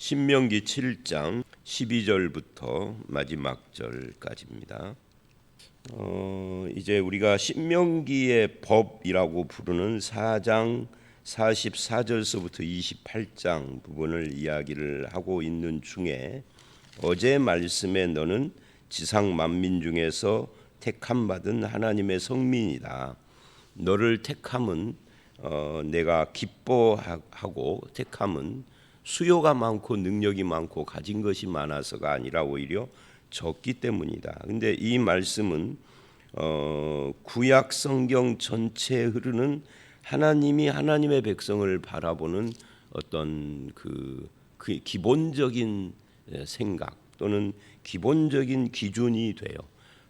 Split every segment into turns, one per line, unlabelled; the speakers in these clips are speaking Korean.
신명기 7장 12절부터 마지막 절까지입니다. 이제 우리가 신명기의 법이라고 부르는 4장 44절서부터 28장 부분을 이야기를 하고 있는 중에 어제 말씀에 너는 지상 만민 중에서 택함 받은 하나님의 성민이다. 너를 택함은 내가 기뻐하고 택함은 수요가 많고 능력이 많고 가진 것이 많아서가 아니라 오히려 적기 때문이다. 근데 이 말씀은 구약 성경 전체에 흐르는 하나님이 하나님의 백성을 바라보는 어떤 그 기본적인 생각 또는 기본적인 기준이 돼요.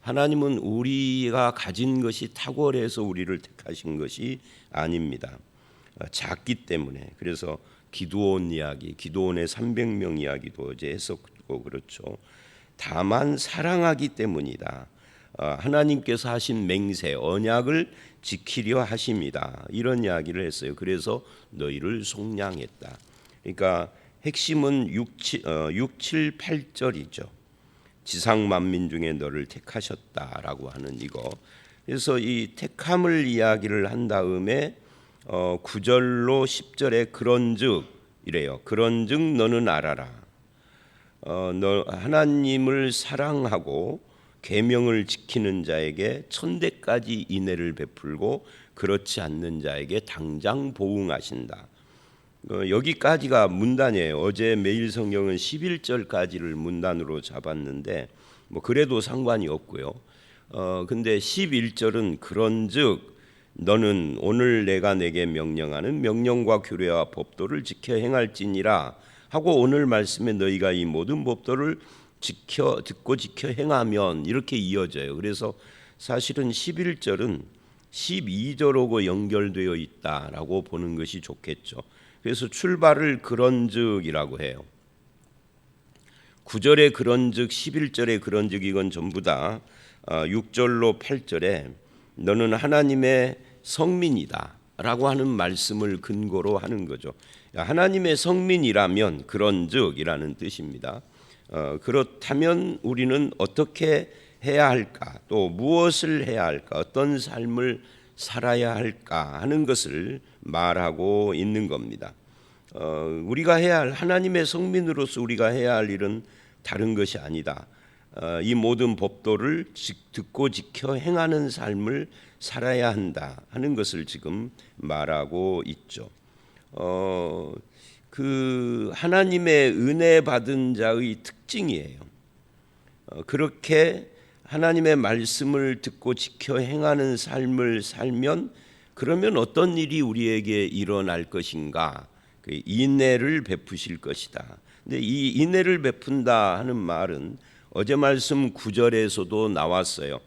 하나님은 우리가 가진 것이 탁월해서 우리를 택하신 것이 아닙니다. 작기 때문에. 그래서 기드온 이야기, 기드온의 300명 이야기도 어제 했었고 그렇죠. 다만 사랑하기 때문이다. 하나님께서 하신 맹세, 언약을 지키려 하십니다. 이런 이야기를 했어요. 그래서 너희를 속량했다. 그러니까 핵심은 6, 7, 8절이죠. 지상 만민 중에 너를 택하셨다라고 하는 이거. 그래서 이 택함을 이야기를 한 다음에 9절로 10절에 그런즉 이래요. 그런즉 너는 알아라. 너 하나님을 사랑하고 계명을 지키는 자에게 천대까지 인애를 베풀고 그렇지 않는 자에게 당장 보응하신다. 여기까지가 문단이에요. 어제 매일 성경은 11절까지를 문단으로 잡았는데 뭐 그래도 상관이 없고요. 근데 11절은 그런즉 너는 오늘 내가 내게 명령하는 명령과 규례와 법도를 지켜 행할지니라 하고 오늘 말씀에 너희가 이 모든 법도를 듣고 지켜 행하면 이렇게 이어져요. 그래서 사실은 11절은 12절하고 연결되어 있다라고 보는 것이 좋겠죠. 그래서 출발을 그런즉이라고 해요. 9절에 그런즉 11절에 그런즉 이건 전부 다 6절로 8절에 너는 하나님의 성민이다 라고 하는 말씀을 근거로 하는 거죠. 하나님의 성민이라면 그런즉이라는 뜻입니다. 그렇다면 우리는 어떻게 해야 할까, 또 무엇을 해야 할까, 어떤 삶을 살아야 할까 하는 것을 말하고 있는 겁니다. 우리가 해야 할 하나님의 성민으로서 우리가 해야 할 일은 다른 것이 아니다. 이 모든 법도를 듣고 지켜 행하는 삶을 살아야 한다 하는 것을 지금 말하고 있죠. 그 하나님의 은혜 받은 자의 특징이에요. 그렇게 하나님의 말씀을 듣고 지켜 행하는 삶을 살면 그러면 어떤 일이 우리에게 일어날 것인가? 그 인애를 베푸실 것이다. 근데 이 인애를 베푼다 하는 말은 어제 말씀 9절에서도 나왔어요.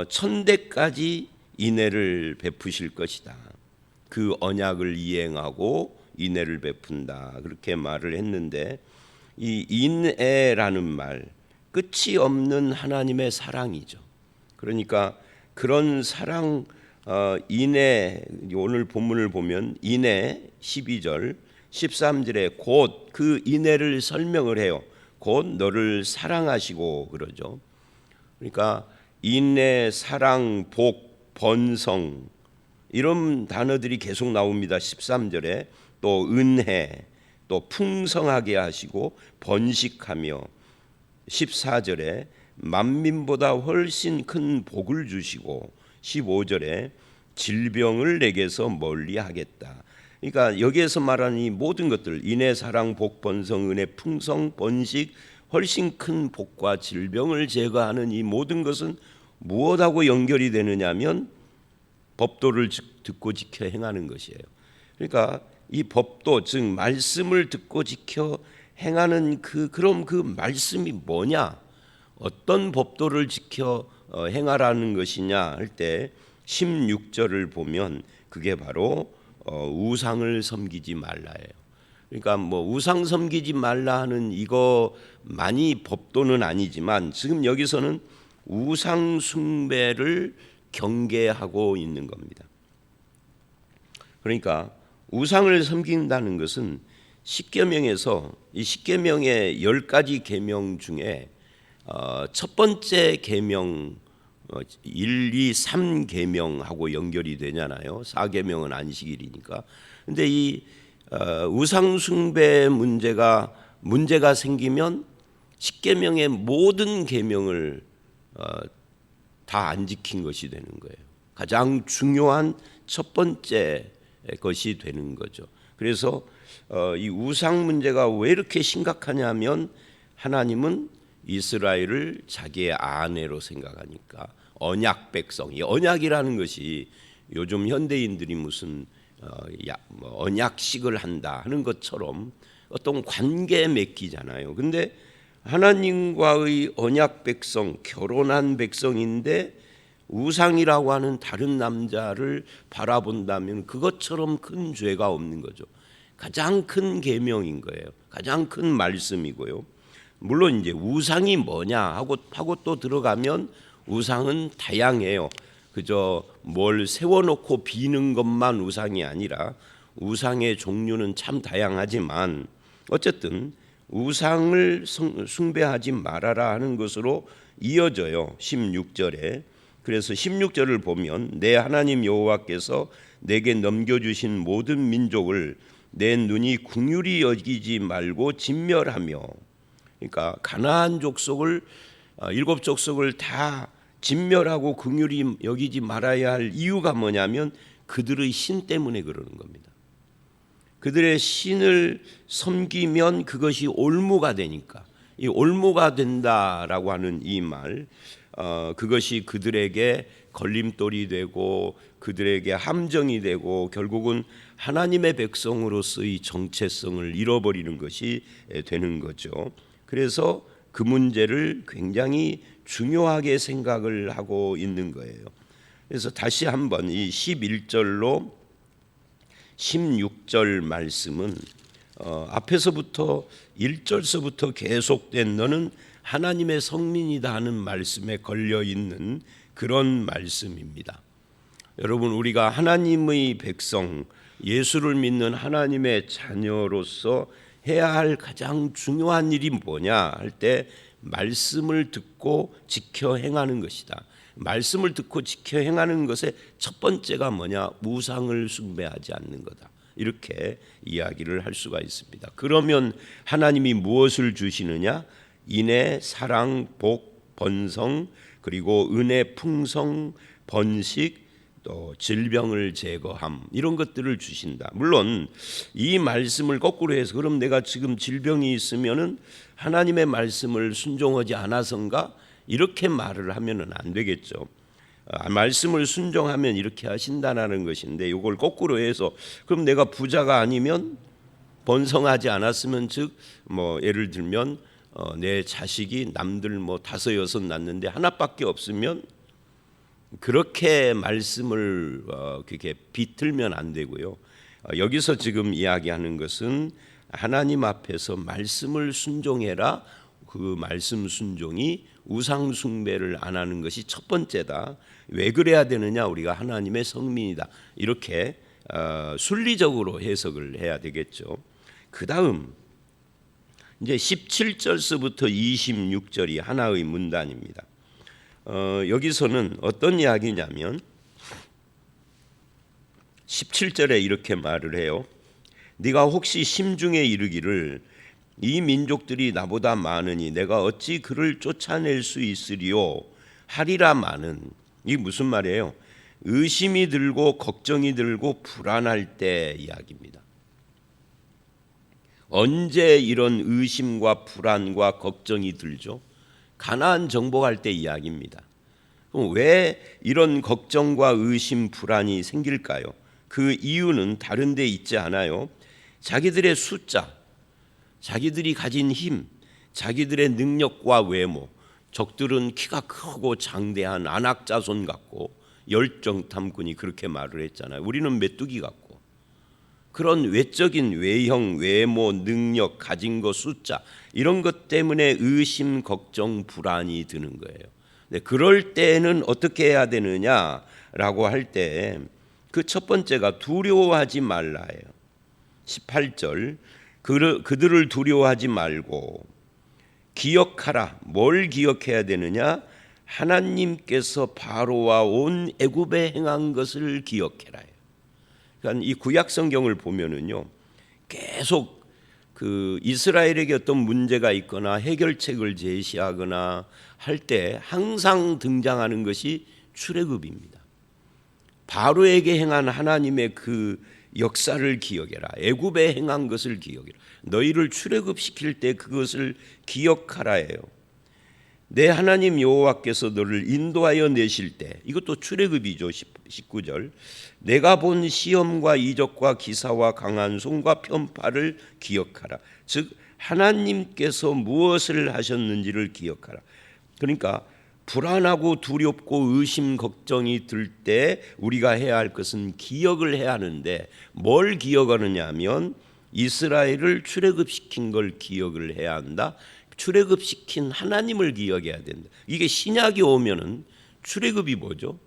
천대까지 인애를 베푸실 것이다. 그 언약을 이행하고 인애를 베푼다. 그렇게 말을 했는데 이 인애라는 말 끝이 없는 하나님의 사랑이죠. 그러니까 그런 사랑 인애 오늘 본문을 보면 인애 12절 13절에 곧 그 인애를 설명을 해요. 곧 너를 사랑하시고 그러죠. 그러니까 인애, 사랑, 복, 번성 이런 단어들이 계속 나옵니다. 13절에 또 은혜, 또 풍성하게 하시고 번식하며 14절에 만민보다 훨씬 큰 복을 주시고 15절에 질병을 내게서 멀리하겠다. 그러니까 여기에서 말하는 이 모든 것들 인애, 사랑, 복, 번성, 은혜, 풍성, 번식 훨씬 큰 복과 질병을 제거하는 이 모든 것은 무엇하고 연결이 되느냐면 법도를 듣고 지켜 행하는 것이에요. 그러니까 이 법도 즉 말씀을 듣고 지켜 행하는 그럼 그 말씀이 뭐냐? 어떤 법도를 지켜 행하라는 것이냐 할 때 16절을 보면 그게 바로 우상을 섬기지 말라예요. 그러니까 뭐 우상 섬기지 말라 하는 이거만이 법도는 아니지만 지금 여기서는 우상 숭배를 경계하고 있는 겁니다. 그러니까 우상을 섬긴다는 것은 십계명에서 이 십계명의 10가지 계명 중에 첫 번째 계명 1, 2, 3계명하고 연결이 되잖아요. 4계명은 안식일이니까. 근데 이 우상 숭배 문제가 생기면 십계명의 모든 계명을 다 안 지킨 것이 되는 거예요. 가장 중요한 첫 번째 것이 되는 거죠. 그래서 이 우상 문제가 왜 이렇게 심각하냐면 하나님은 이스라엘을 자기의 아내로 생각하니까 언약 백성, 이 언약이라는 것이 요즘 현대인들이 무슨 언약식을 한다 하는 것처럼 어떤 관계에 맺기잖아요. 근데 하나님과의 언약 백성, 결혼한 백성인데 우상이라고 하는 다른 남자를 바라본다면 그것처럼 큰 죄가 없는 거죠. 가장 큰 계명인 거예요. 가장 큰 말씀이고요. 물론 이제 우상이 뭐냐 하고 또 들어가면 우상은 다양해요. 그저 뭘 세워놓고 비는 것만 우상이 아니라 우상의 종류는 참 다양하지만 어쨌든 우상을 숭배하지 말아라 하는 것으로 이어져요. 16절에. 그래서 16절을 보면 내 하나님 여호와께서 내게 넘겨주신 모든 민족을 내 눈이 긍휼히 여기지 말고 진멸하며, 그러니까 가나안 족속을 7족속을 다 진멸하고 긍휼히 여기지 말아야 할 이유가 뭐냐면 그들의 신 때문에 그러는 겁니다. 그들의 신을 섬기면 그것이 올무가 되니까, 이 올무가 된다라고 하는 이 말, 그것이 그들에게 걸림돌이 되고 그들에게 함정이 되고 결국은 하나님의 백성으로서의 정체성을 잃어버리는 것이 되는 거죠. 그래서 그 문제를 굉장히 중요하게 생각을 하고 있는 거예요. 그래서 다시 한번 이 11절로 16절 말씀은 앞에서부터 1절서부터 계속된 너는 하나님의 성민이다 하는 말씀에 걸려 있는 그런 말씀입니다. 여러분, 우리가 하나님의 백성, 예수를 믿는 하나님의 자녀로서 해야 할 가장 중요한 일이 뭐냐 할 때 말씀을 듣고 지켜 행하는 것이다. 말씀을 듣고 지켜 행하는 것의 첫 번째가 뭐냐? 우상을 숭배하지 않는 거다. 이렇게 이야기를 할 수가 있습니다. 그러면 하나님이 무엇을 주시느냐? 인애, 사랑, 복, 번성, 그리고 은혜, 풍성, 번식, 또 질병을 제거함, 이런 것들을 주신다. 물론 이 말씀을 거꾸로 해서 그럼 내가 지금 질병이 있으면은 하나님의 말씀을 순종하지 않아서인가? 이렇게 말을 하면은 안 되겠죠. 말씀을 순종하면 이렇게 하신다는 것인데 이걸 거꾸로 해서 그럼 내가 부자가 아니면 번성하지 않았으면 즉 뭐 예를 들면 내 자식이 남들 뭐 5, 6 낳는데 하나밖에 없으면 그렇게 말씀을 그렇게 비틀면 안 되고요. 여기서 지금 이야기하는 것은 하나님 앞에서 말씀을 순종해라. 그 말씀 순종이 우상 숭배를 안 하는 것이 첫 번째다. 왜 그래야 되느냐? 우리가 하나님의 성민이다. 이렇게 순리적으로 해석을 해야 되겠죠. 그 다음 이제 17절서부터 26절이 하나의 문단입니다. 여기서는 어떤 이야기냐면 17절에 이렇게 말을 해요. 네가 혹시 심중에 이르기를 이 민족들이 나보다 많으니 내가 어찌 그를 쫓아낼 수 있으리요 하리라마는, 이게 무슨 말이에요? 의심이 들고 걱정이 들고 불안할 때 이야기입니다. 언제 이런 의심과 불안과 걱정이 들죠? 가나안 정복할 때 이야기입니다. 그럼 왜 이런 걱정과 의심, 불안이 생길까요? 그 이유는 다른 데 있지 않아요. 자기들의 숫자, 자기들이 가진 힘, 자기들의 능력과 외모, 적들은 키가 크고 장대한 안악자손 같고 열정탐꾼이 그렇게 말을 했잖아요. 우리는 메뚜기 같고. 그런 외적인 외형, 외모, 능력, 가진 것, 숫자 이런 것 때문에 의심, 걱정, 불안이 드는 거예요. 네, 그럴 때는 어떻게 해야 되느냐라고 할 때 그 첫 번째가 두려워하지 말라예요. 18절 그들을 두려워하지 말고 기억하라. 뭘 기억해야 되느냐? 하나님께서 바로와 온 애굽에 행한 것을 기억해라. 그러니까 이 구약 성경을 보면은요, 계속 그 이스라엘에게 어떤 문제가 있거나 해결책을 제시하거나 할 때 항상 등장하는 것이 출애굽입니다. 바로에게 행한 하나님의 그 역사를 기억해라. 애굽에 행한 것을 기억해라. 너희를 출애굽시킬 때 그것을 기억하라예요. 내 하나님 여호와께서 너를 인도하여 내실 때, 이것도 출애굽이죠. 19절. 내가 본 시험과 이적과 기사와 강한 손과 편팔을 기억하라. 즉 하나님께서 무엇을 하셨는지를 기억하라. 그러니까 불안하고 두렵고 의심 걱정이 들 때 우리가 해야 할 것은 기억을 해야 하는데, 뭘 기억하느냐 하면 이스라엘을 출애굽시킨 걸 기억을 해야 한다. 출애굽시킨 하나님을 기억해야 된다. 이게 신약이 오면은 출애굽이 뭐죠?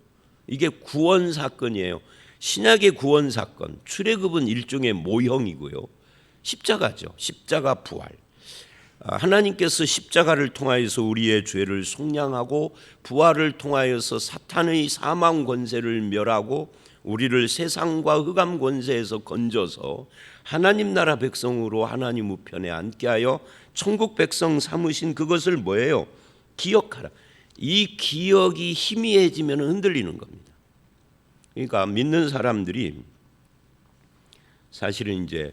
이게 구원 사건이에요. 신약의 구원 사건, 출애굽은 일종의 모형이고요. 십자가죠. 십자가 부활. 하나님께서 십자가를 통하여서 우리의 죄를 속량하고 부활을 통하여서 사탄의 사망 권세를 멸하고 우리를 세상과 흑암 권세에서 건져서 하나님 나라 백성으로 하나님 우편에 앉게 하여 천국 백성 삼으신 그것을 뭐예요? 기억하라. 이 기억이 희미해지면 흔들리는 겁니다. 그러니까 믿는 사람들이 사실은 이제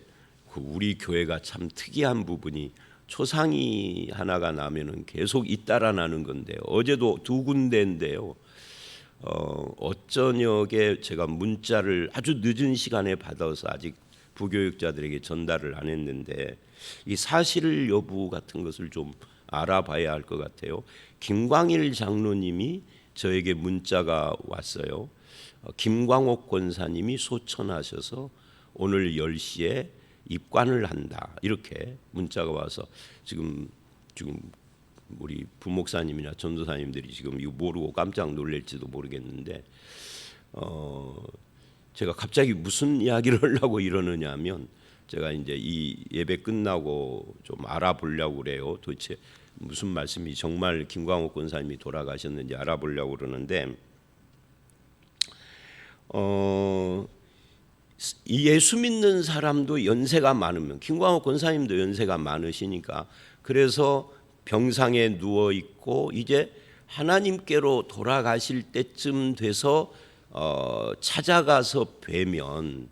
우리 교회가 참 특이한 부분이 초상이 하나가 나면은 계속 잇따라 나는 건데, 어제도 2군데인데요. 어저녁에 제가 문자를 아주 늦은 시간에 받아서 아직 부교육자들에게 전달을 안 했는데, 이 사실 여부 같은 것을 좀 알아봐야 할 것 같아요. 김광일 장로님이 저에게 문자가 왔어요. 김광옥 권사님이 소천하셔서 오늘 10시에 입관을 한다, 이렇게 문자가 와서 지금 우리 부목사님이나 전도사님들이 지금 이거 모르고 깜짝 놀랄지도 모르겠는데, 제가 갑자기 무슨 이야기를 하려고 이러느냐 하면, 제가 이제 이 예배 끝나고 좀 알아보려고 그래요. 도대체 무슨 말씀이 정말 김광옥 권사님이 돌아가셨는지 알아보려고 그러는데, 이 예수 믿는 사람도 연세가 많으면, 김광옥 권사님도 연세가 많으시니까, 그래서 병상에 누워 있고 이제 하나님께로 돌아가실 때쯤 돼서 찾아가서 뵈면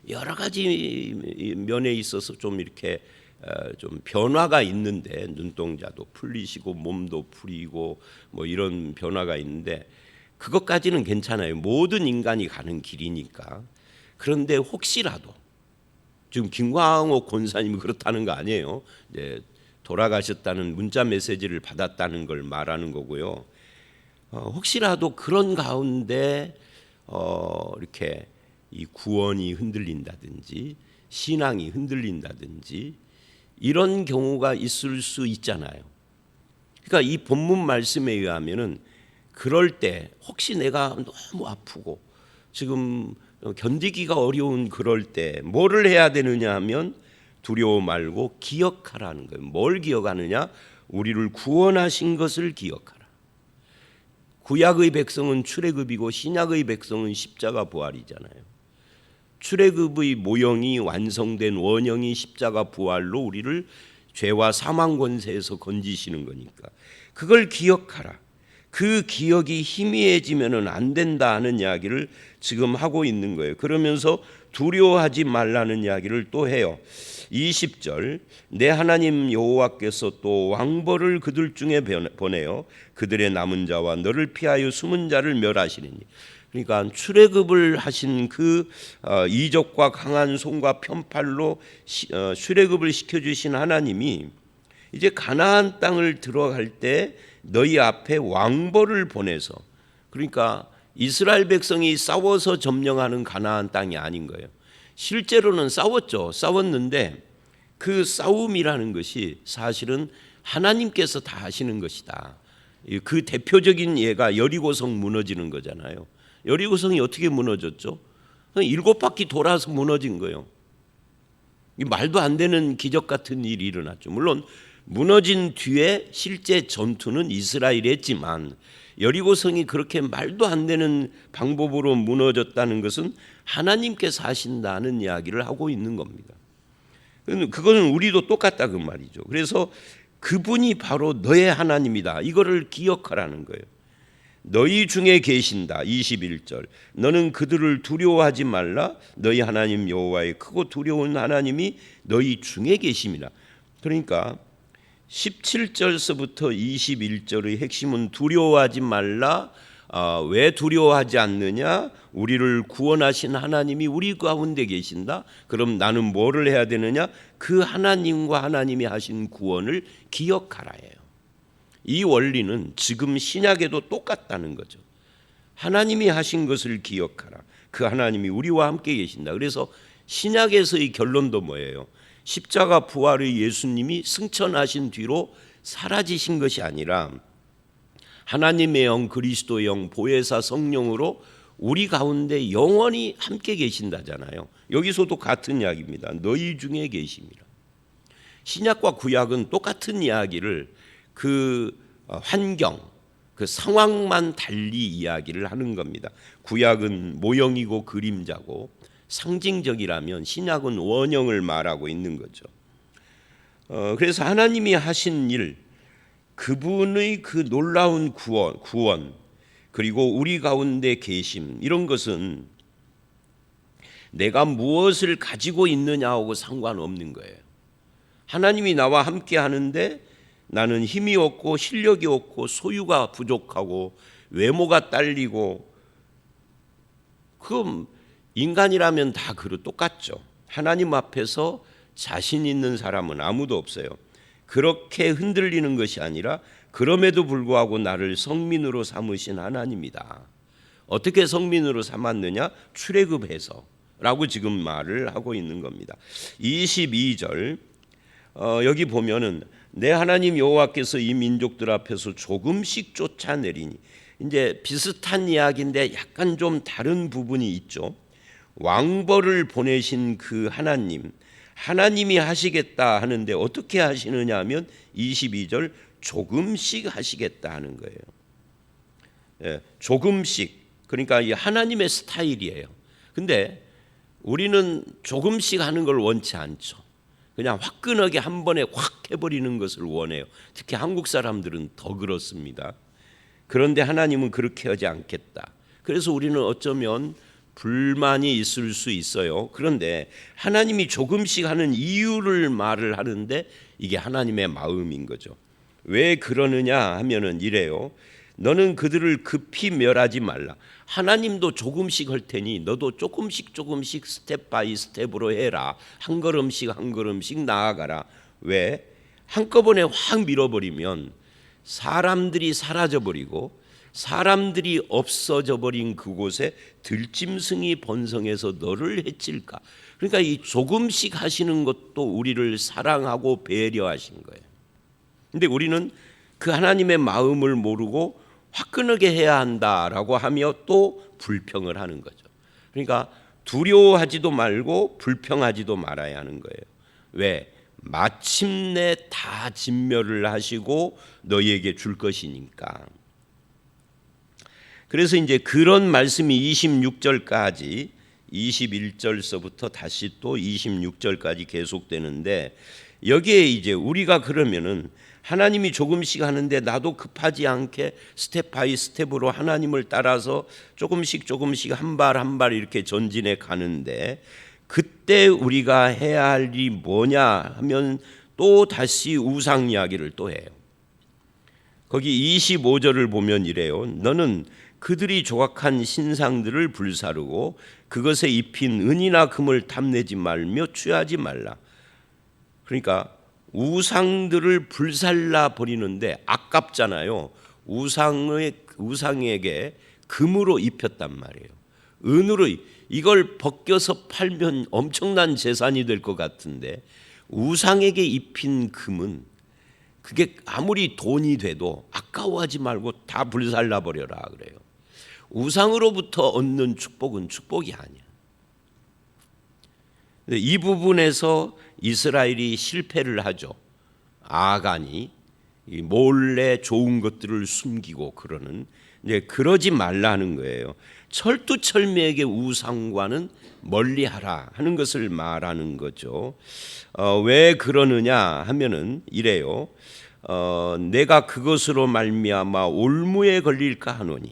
여러 가지 면에 있어서 좀 이렇게 좀 변화가 있는데, 눈동자도 풀리시고 몸도 풀리고 뭐 이런 변화가 있는데, 그것까지는 괜찮아요. 모든 인간이 가는 길이니까. 그런데 혹시라도, 지금 김광옥 권사님이 그렇다는 거 아니에요. 이제 돌아가셨다는 문자 메시지를 받았다는 걸 말하는 거고요. 혹시라도 그런 가운데 이렇게 이 구원이 흔들린다든지 신앙이 흔들린다든지 이런 경우가 있을 수 있잖아요. 그러니까 이 본문 말씀에 의하면은 그럴 때 혹시 내가 너무 아프고 지금 견디기가 어려운 그럴 때 뭐를 해야 되느냐 하면 두려워 말고 기억하라는 거예요. 뭘 기억하느냐? 우리를 구원하신 것을 기억하라. 구약의 백성은 출애굽이고 신약의 백성은 십자가 부활이잖아요. 출애굽의 모형이 완성된 원형이 십자가 부활로 우리를 죄와 사망 권세에서 건지시는 거니까 그걸 기억하라. 그 기억이 희미해지면은 안 된다 하는 이야기를 지금 하고 있는 거예요. 그러면서 두려워하지 말라는 이야기를 또 해요. 20절, 내 하나님 여호와께서 또 왕벌을 그들 중에 보내어 그들의 남은 자와 너를 피하여 숨은 자를 멸하시리니. 그러니까 출애굽을 하신 그 이적과 강한 손과 편팔로 출애굽을 시켜주신 하나님이 이제 가나안 땅을 들어갈 때 너희 앞에 왕벌을 보내서, 그러니까 이스라엘 백성이 싸워서 점령하는 가나안 땅이 아닌 거예요. 실제로는 싸웠죠. 싸웠는데 그 싸움이라는 것이 사실은 하나님께서 다 하시는 것이다. 그 대표적인 예가 여리고성 무너지는 거잖아요. 여리고성이 어떻게 무너졌죠? 7바퀴 돌아서 무너진 거예요. 이 말도 안 되는 기적 같은 일이 일어났죠. 물론 무너진 뒤에 실제 전투는 이스라엘이 했지만 여리고성이 그렇게 말도 안 되는 방법으로 무너졌다는 것은 하나님께서 하신다는 이야기를 하고 있는 겁니다. 그거는 우리도 똑같다 그 말이죠. 그래서 그분이 바로 너의 하나님이다. 이거를 기억하라는 거예요. 너희 중에 계신다. 21절. 너는 그들을 두려워하지 말라. 너희 하나님 여호와의 크고 두려운 하나님이 너희 중에 계심이라. 그러니까 17절서부터 21절의 핵심은 두려워하지 말라. 왜 두려워하지 않느냐? 우리를 구원하신 하나님이 우리 가운데 계신다. 그럼 나는 뭐를 해야 되느냐? 그 하나님과 하나님이 하신 구원을 기억하라예요. 이 원리는 지금 신약에도 똑같다는 거죠. 하나님이 하신 것을 기억하라. 그 하나님이 우리와 함께 계신다. 그래서 신약에서의 결론도 뭐예요? 십자가 부활의 예수님이 승천하신 뒤로 사라지신 것이 아니라 하나님의 영, 그리스도의 영, 보혜사 성령으로 우리 가운데 영원히 함께 계신다잖아요. 여기서도 같은 이야기입니다. 너희 중에 계십니다. 신약과 구약은 똑같은 이야기를 그 환경, 그 상황만 달리 이야기를 하는 겁니다. 구약은 모형이고 그림자고 상징적이라면 신약은 원형을 말하고 있는 거죠. 그래서 하나님이 하신 일, 그분의 그 놀라운 구원 그리고 우리 가운데 계심, 이런 것은 내가 무엇을 가지고 있느냐하고 상관없는 거예요. 하나님이 나와 함께 하는데 나는 힘이 없고 실력이 없고 소유가 부족하고 외모가 딸리고, 그럼 인간이라면 다 똑같죠. 하나님 앞에서 자신 있는 사람은 아무도 없어요. 그렇게 흔들리는 것이 아니라 그럼에도 불구하고 나를 성민으로 삼으신 하나님이다. 어떻게 성민으로 삼았느냐? 출애굽해서 라고 지금 말을 하고 있는 겁니다. 22절 여기 보면은 내 하나님 여호와께서 이 민족들 앞에서 조금씩 쫓아내리니, 이제 비슷한 이야기인데 약간 좀 다른 부분이 있죠. 왕벌을 보내신 그 하나님이 하시겠다 하는데 어떻게 하시느냐 하면 22절 조금씩 하시겠다 하는 거예요. 예, 조금씩, 그러니까 이 하나님의 스타일이에요. 근데 우리는 조금씩 하는 걸 원치 않죠. 그냥 화끈하게 한 번에 확 해버리는 것을 원해요. 특히 한국 사람들은 더 그렇습니다. 그런데 하나님은 그렇게 하지 않겠다. 그래서 우리는 어쩌면 불만이 있을 수 있어요. 그런데 하나님이 조금씩 하는 이유를 말을 하는데 이게 하나님의 마음인 거죠. 왜 그러느냐 하면은 이래요. 너는 그들을 급히 멸하지 말라. 하나님도 조금씩 할 테니 너도 조금씩 스텝 바이 스텝으로 해라. 한 걸음씩 나아가라. 왜? 한꺼번에 확 밀어버리면 사람들이 사라져버리고 사람들이 없어져 버린 그곳에 들짐승이 번성해서 너를 해칠까. 그러니까 이 조금씩 하시는 것도 우리를 사랑하고 배려하신 거예요. 근데 우리는 그 하나님의 마음을 모르고 화끈하게 해야 한다라고 하며 또 불평을 하는 거죠. 그러니까 두려워하지도 말고 불평하지도 말아야 하는 거예요. 왜? 마침내 다 진멸을 하시고 너희에게 줄 것이니까. 그래서 이제 그런 말씀이 26절까지 21절서부터 다시 또 26절까지 계속되는데, 여기에 이제 우리가 그러면은 하나님이 조금씩 하는데 나도 급하지 않게 스텝 바이 스텝으로 하나님을 따라서 조금씩 한 발 이렇게 전진해 가는데, 그때 우리가 해야 할 일이 뭐냐 하면 또 다시 우상 이야기를 또 해요. 거기 25절을 보면 이래요. 너는 그들이 조각한 신상들을 불사르고 그것에 입힌 은이나 금을 탐내지 말며 취하지 말라. 그러니까 우상들을 불살라 버리는데 아깝잖아요. 우상에게 금으로 입혔단 말이에요. 은으로 이걸 벗겨서 팔면 엄청난 재산이 될 것 같은데 우상에게 입힌 금은 그게 아무리 돈이 돼도 아까워하지 말고 다 불살라 버려라 그래요. 우상으로부터 얻는 축복은 축복이 아니야. 이 부분에서 이스라엘이 실패를 하죠. 아간이 몰래 좋은 것들을 숨기고 그러는, 이제 그러지 말라는 거예요. 철두철미하게 우상과는 멀리하라 하는 것을 말하는 거죠. 왜 그러느냐 하면은 이래요. 내가 그것으로 말미암아 올무에 걸릴까 하노니,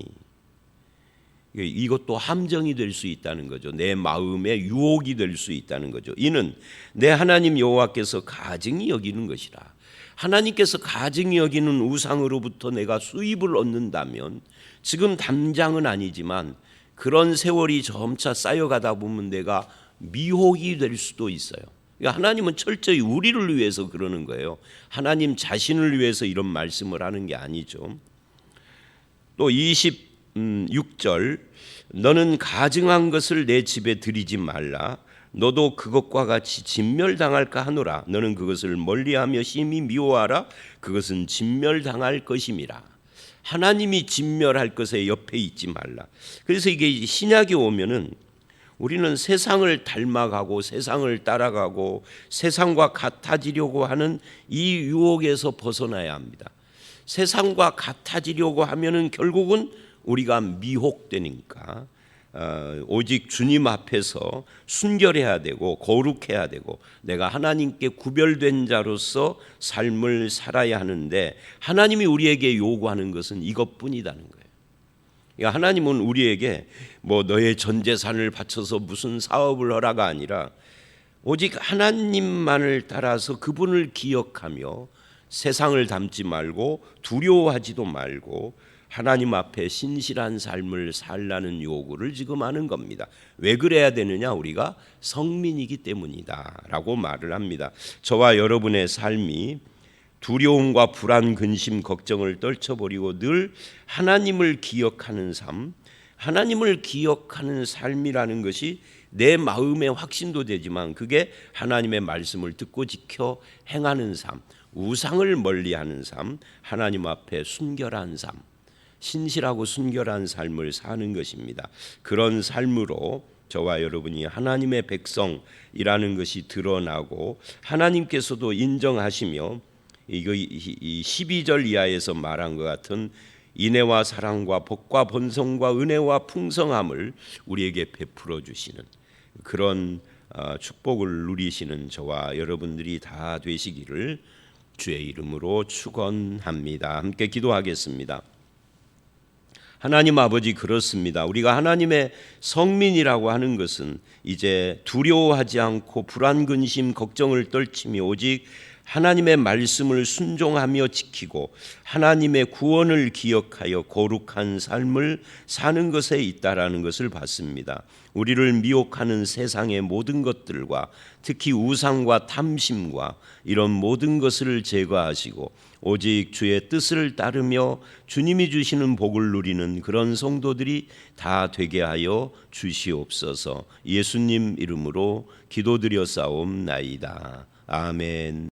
이것도 함정이 될 수 있다는 거죠. 내 마음의 유혹이 될 수 있다는 거죠. 이는 내 하나님 여호와께서 가증히 여기는 것이라. 하나님께서 가증히 여기는 우상으로부터 내가 수입을 얻는다면, 지금 당장은 아니지만 그런 세월이 점차 쌓여가다 보면 내가 미혹이 될 수도 있어요. 그러니까 하나님은 철저히 우리를 위해서 그러는 거예요. 하나님 자신을 위해서 이런 말씀을 하는 게 아니죠. 또 26절, 너는 가증한 것을 내 집에 들이지 말라. 너도 그것과 같이 진멸당할까 하노라. 너는 그것을 멀리하며 심히 미워하라. 그것은 진멸당할 것임이라. 하나님이 진멸할 것에 옆에 있지 말라. 그래서 이게 신약이 오면은 우리는 세상을 닮아가고 세상을 따라가고 세상과 같아지려고 하는 이 유혹에서 벗어나야 합니다. 세상과 같아지려고 하면은 결국은 우리가 미혹되니까 오직 주님 앞에서 순결해야 되고 거룩해야 되고 내가 하나님께 구별된 자로서 삶을 살아야 하는데, 하나님이 우리에게 요구하는 것은 이것뿐이라는 거예요. 그러니까 하나님은 우리에게 뭐 너의 전 재산을 바쳐서 무슨 사업을 하라가 아니라 오직 하나님만을 따라서 그분을 기억하며 세상을 닮지 말고 두려워하지도 말고 하나님 앞에 신실한 삶을 살라는 요구를 지금 하는 겁니다. 왜 그래야 되느냐? 우리가 성민이기 때문이다 라고 말을 합니다. 저와 여러분의 삶이 두려움과 불안, 근심, 걱정을 떨쳐버리고 늘 하나님을 기억하는 삶, 하나님을 기억하는 삶이라는 것이 내 마음의 확신도 되지만 그게 하나님의 말씀을 듣고 지켜 행하는 삶, 우상을 멀리하는 삶, 하나님 앞에 순결한 삶, 신실하고 순결한 삶을 사는 것입니다. 그런 삶으로 저와 여러분이 하나님의 백성이라는 것이 드러나고 하나님께서도 인정하시며 이 12절 이하에서 말한 것 같은 인애와 사랑과 복과 번성과 은혜와 풍성함을 우리에게 베풀어 주시는 그런 축복을 누리시는 저와 여러분들이 다 되시기를 주의 이름으로 축원합니다. 함께 기도하겠습니다. 하나님 아버지, 그렇습니다. 우리가 하나님의 성민이라고 하는 것은 이제 두려워하지 않고 불안, 근심, 걱정을 떨치며 오직 하나님의 말씀을 순종하며 지키고 하나님의 구원을 기억하여 거룩한 삶을 사는 것에 있다라는 것을 봤습니다. 우리를 미혹하는 세상의 모든 것들과 특히 우상과 탐심과 이런 모든 것을 제거하시고 오직 주의 뜻을 따르며 주님이 주시는 복을 누리는 그런 성도들이 다 되게 하여 주시옵소서. 예수님 이름으로 기도드려 싸움나이다. 아멘.